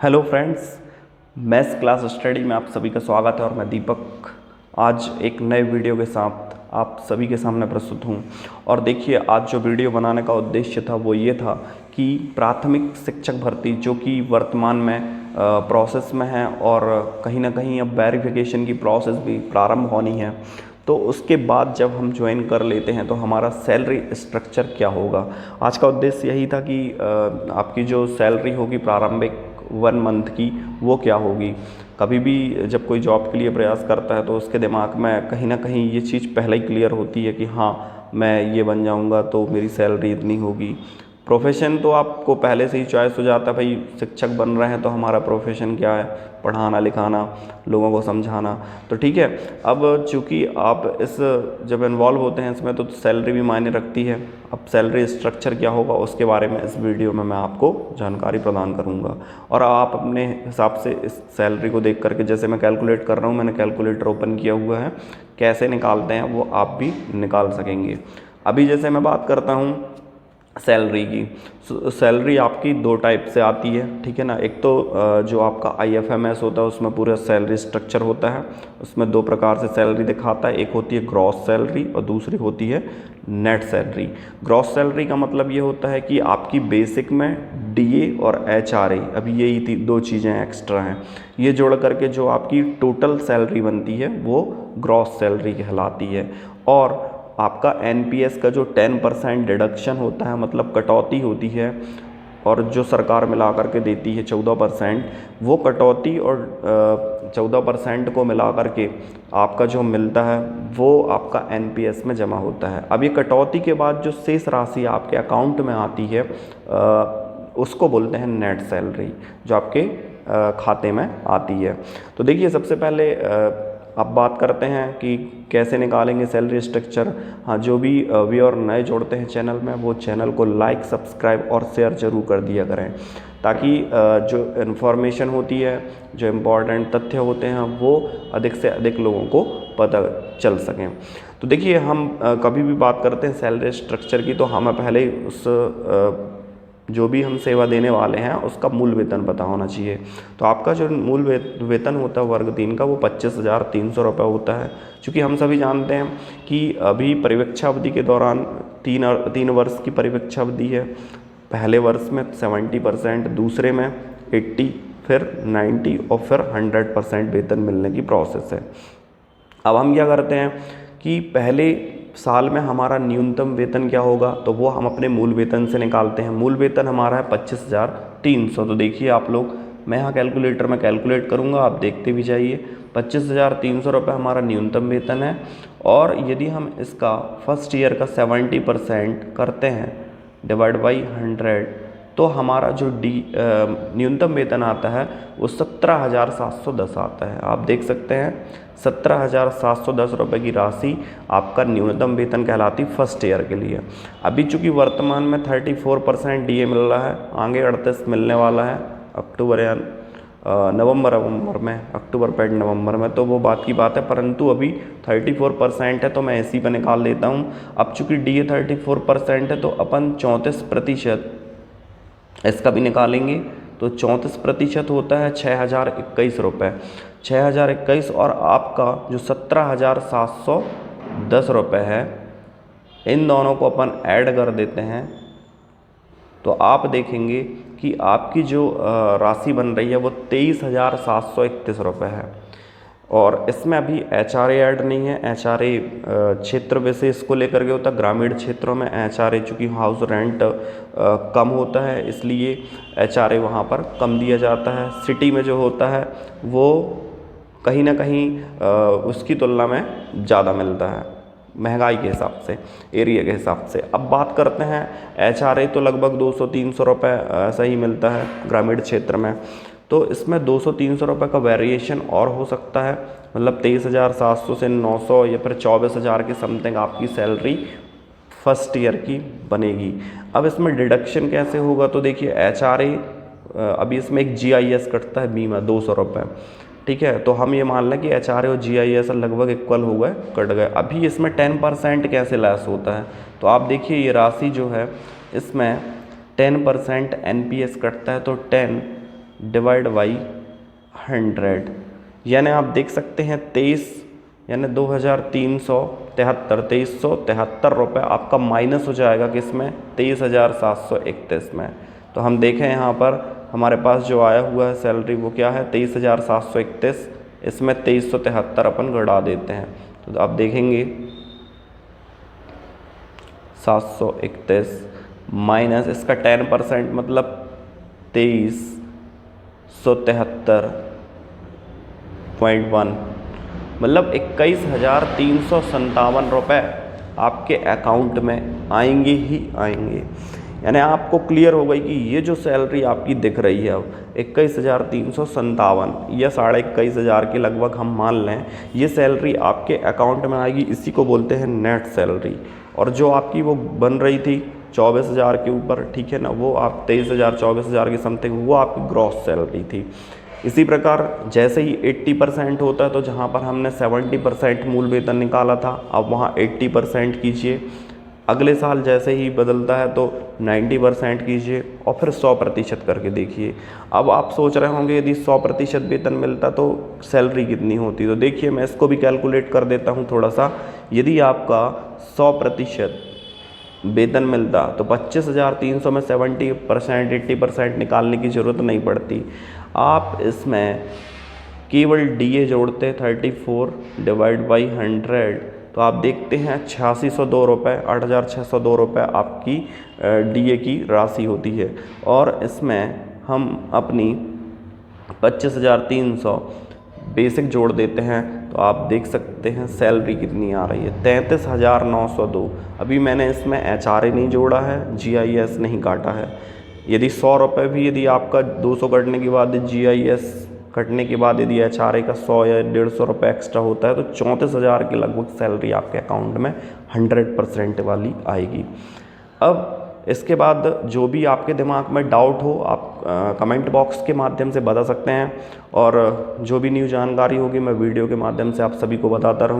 Hello friends, maths class study में आप सभी का स्वागत है और मैं दीपक आज एक नए वीडियो के साथ आप सभी के सामने प्रस्तुत हूँ। और देखिए, आज जो वीडियो बनाने का उद्देश्य था वो ये था कि प्राथमिक शिक्षक भर्ती जो कि वर्तमान में प्रोसेस में है और कहीं ना कहीं अब वेरिफिकेशन की प्रोसेस भी प्रारंभ होनी है, तो उसके बाद जब हम ज्वाइन कर लेते हैं तो हमारा सैलरी स्ट्रक्चर क्या होगा। आज का उद्देश्य यही था कि आपकी जो सैलरी होगी प्रारंभिक 1 मंथ की वो क्या होगी। कभी भी जब कोई जॉब के लिए प्रयास करता है तो उसके दिमाग में कहीं ना कहीं ये चीज़ पहले ही क्लियर होती है कि हाँ, मैं ये बन जाऊंगा तो मेरी सैलरी इतनी होगी। प्रोफेशन तो आपको पहले से ही चॉइस हो जाता है, भाई शिक्षक बन रहे हैं तो हमारा प्रोफेशन क्या है, पढ़ाना लिखाना, लोगों को समझाना। तो ठीक है, अब चूँकि आप इस जब इन्वॉल्व होते हैं इसमें तो सैलरी भी मायने रखती है। अब सैलरी स्ट्रक्चर क्या होगा उसके बारे में इस वीडियो में मैं आपको जानकारी प्रदान करूंगा और आप अपने हिसाब से इस सैलरी को देख करके, जैसे मैं कैलकुलेट कर रहा हूँ, मैंने कैलकुलेटर ओपन किया हुआ है, कैसे निकालते हैं वो आप भी निकाल सकेंगे। अभी जैसे मैं बात करता हूँ सैलरी की, सैलरी आपकी 2 टाइप से आती है, ठीक है ना। एक तो जो आपका IFMS होता है उसमें पूरा सैलरी स्ट्रक्चर होता है, उसमें 2 प्रकार से सैलरी दिखाता है। एक होती है ग्रॉस सैलरी और दूसरी होती है नेट सैलरी। ग्रॉस सैलरी का मतलब ये होता है कि आपकी बेसिक में DA और HRA, अभी यही 2 चीज़ें एक्स्ट्रा हैं, ये जोड़ करके जो आपकी टोटल सैलरी बनती है वो ग्रॉस सैलरी कहलाती है। और आपका NPS का जो 10% डिडक्शन होता है, मतलब कटौती होती है, और जो सरकार मिला करके देती है 14%, वो कटौती और 14% को मिला करके आपका जो मिलता है वो आपका NPS में जमा होता है। अब ये कटौती के बाद जो शेष राशि आपके अकाउंट में आती है उसको बोलते हैं नेट सैलरी, जो आपके खाते में आती है। तो देखिए, सबसे पहले अब बात करते हैं कि कैसे निकालेंगे सैलरी स्ट्रक्चर। हाँ, जो भी व्यूअर नए जोड़ते हैं चैनल में वो चैनल को लाइक, सब्सक्राइब और शेयर जरूर कर दिया करें, ताकि जो इन्फॉर्मेशन होती है, जो इम्पोर्टेंट तथ्य होते हैं वो अधिक से अधिक लोगों को पता चल सकें। तो देखिए, हम कभी भी बात करते हैं सैलरी स्ट्रक्चर की तो हमें पहले उस जो भी हम सेवा देने वाले हैं उसका मूल वेतन पता होना चाहिए। तो आपका जो मूल वेतन होता है वर्ग 3 का वो 25,300 रुपये होता है। क्योंकि हम सभी जानते हैं कि अभी परिवीक्षा अवधि के दौरान 3 वर्ष की परिवीक्षा अवधि है। पहले वर्ष में 70%, दूसरे में 80, फिर 90 और फिर 100% वेतन मिलने की प्रोसेस है। अब हम क्या करते हैं कि पहले साल में हमारा न्यूनतम वेतन क्या होगा, तो वो हम अपने मूल वेतन से निकालते हैं। मूल वेतन हमारा है 25,300। तो देखिए आप लोग, मैं यहाँ कैलकुलेटर में कैलकुलेट करूँगा, आप देखते भी जाइए। 25,300 रुपये हमारा न्यूनतम वेतन है। और यदि हम इसका फर्स्ट ईयर का 70% करते हैं डिवाइड बाई 100, तो हमारा जो न्यूनतम वेतन आता है वो 17,710 आता है। आप देख सकते हैं 17,710 रुपये की राशि आपका न्यूनतम वेतन कहलाती फर्स्ट ईयर के लिए। अभी चूँकि वर्तमान में 34% DA मिल रहा है, आगे 38 मिलने वाला है अक्टूबर या नवंबर में, अक्टूबर पेड नवंबर में, तो वो बात की बात है। परंतु अभी 34% है तो मैं इसी पर निकाल लेता हूँ। अब चूँकि DA 34% है तो अपन 34% इसका भी निकालेंगे, तो 34% होता है 6,021 रुपये। 6,021 और आपका जो 17,710 रुपये है, इन दोनों को अपन ऐड कर देते हैं तो आप देखेंगे कि आपकी जो राशि बन रही है वो 23,731 रुपये है। और इसमें अभी HRA ऐड नहीं है। HRA क्षेत्र विशेष को लेकर के होता है। ग्रामीण क्षेत्रों में HRA चूँकि हाउस रेंट कम होता है इसलिए HRA वहाँ पर कम दिया जाता है। सिटी में जो होता है वो कहीं ना कहीं उसकी तुलना में ज़्यादा मिलता है, महंगाई के हिसाब से, एरिया के हिसाब से। अब बात करते हैं HRA, तो लगभग 200-300 रुपये ऐसा ही मिलता है ग्रामीण क्षेत्र में। तो इसमें 200-300 रुपये का वेरिएशन और हो सकता है, मतलब 23,700 से 900 या फिर 24,000 के समथिंग आपकी सैलरी फर्स्ट ईयर की बनेगी। अब इसमें डिडक्शन कैसे होगा, तो देखिए HRA अभी इसमें एक GIS कटता है बीमा 200 रुपये, ठीक है। तो हम ये मान लें कि HRA और GIS लगभग इक्वल हो गए, कट गए। अभी इसमें 10% कैसे लेस होता है, तो आप देखिए ये राशि जो है इसमें 10% NPS कटता है, तो 10 डिवाइड बाई 100, यानी आप देख सकते हैं 23 यानी 2373 रुपये आपका माइनस हो जाएगा किसमें, 23,731 में। तो हम देखें यहाँ पर हमारे पास जो आया हुआ है सैलरी वो क्या है, 23,731, इसमें 2373 अपन घटा देते हैं। तो आप देखेंगे 731 माइनस इसका 10% मतलब 2373.1 मतलब 21,357 रुपये आपके अकाउंट में आएंगे ही आएंगे। यानी आपको क्लियर हो गई कि ये जो सैलरी आपकी दिख रही है अब 21,357 या 21,500 के लगभग हम मान लें, ये सैलरी आपके अकाउंट में आएगी। इसी को बोलते हैं नेट सैलरी। और जो आपकी वो बन रही थी 24,000 के ऊपर, ठीक है ना, वो आप 23,000 24,000 की समथिंग वो आपकी ग्रॉस सैलरी थी। इसी प्रकार जैसे ही 80% होता है तो जहाँ पर हमने 70% मूल वेतन निकाला था, अब वहाँ 80% कीजिए। अगले साल जैसे ही बदलता है तो 90% कीजिए और फिर 100% करके देखिए। अब आप सोच रहे होंगे यदि 100% वेतन मिलता तो सैलरी कितनी होती, तो देखिए मैं इसको भी कैलकुलेट कर देता हूँ थोड़ा सा। यदि आपका 100% वेतन मिलता तो 25,300 में 70% 80% निकालने की ज़रूरत नहीं पड़ती। आप इसमें केवल डीए जोड़ते 34 डिवाइड बाई 100, तो आप देखते हैं 8602 रुपये 8,602 रुपये आपकी डीए की राशि होती है। और इसमें हम अपनी 25,300 बेसिक जोड़ देते हैं तो आप देख सकते हैं सैलरी कितनी आ रही है, 33,902। अभी मैंने इसमें HRA नहीं जोड़ा है, GIS नहीं काटा है। यदि 100 रुपये भी यदि आपका 200 कटने के बाद GIS कटने के बाद यदि HRA का 100 या 150 रुपये एक्स्ट्रा होता है तो 34,000 के लगभग सैलरी आपके अकाउंट में 100% वाली आएगी। अब इसके बाद जो भी आपके दिमाग में डाउट हो आप कमेंट बॉक्स के माध्यम से बता सकते हैं, और जो भी न्यू जानकारी होगी मैं वीडियो के माध्यम से आप सभी को बताता रहूँगा।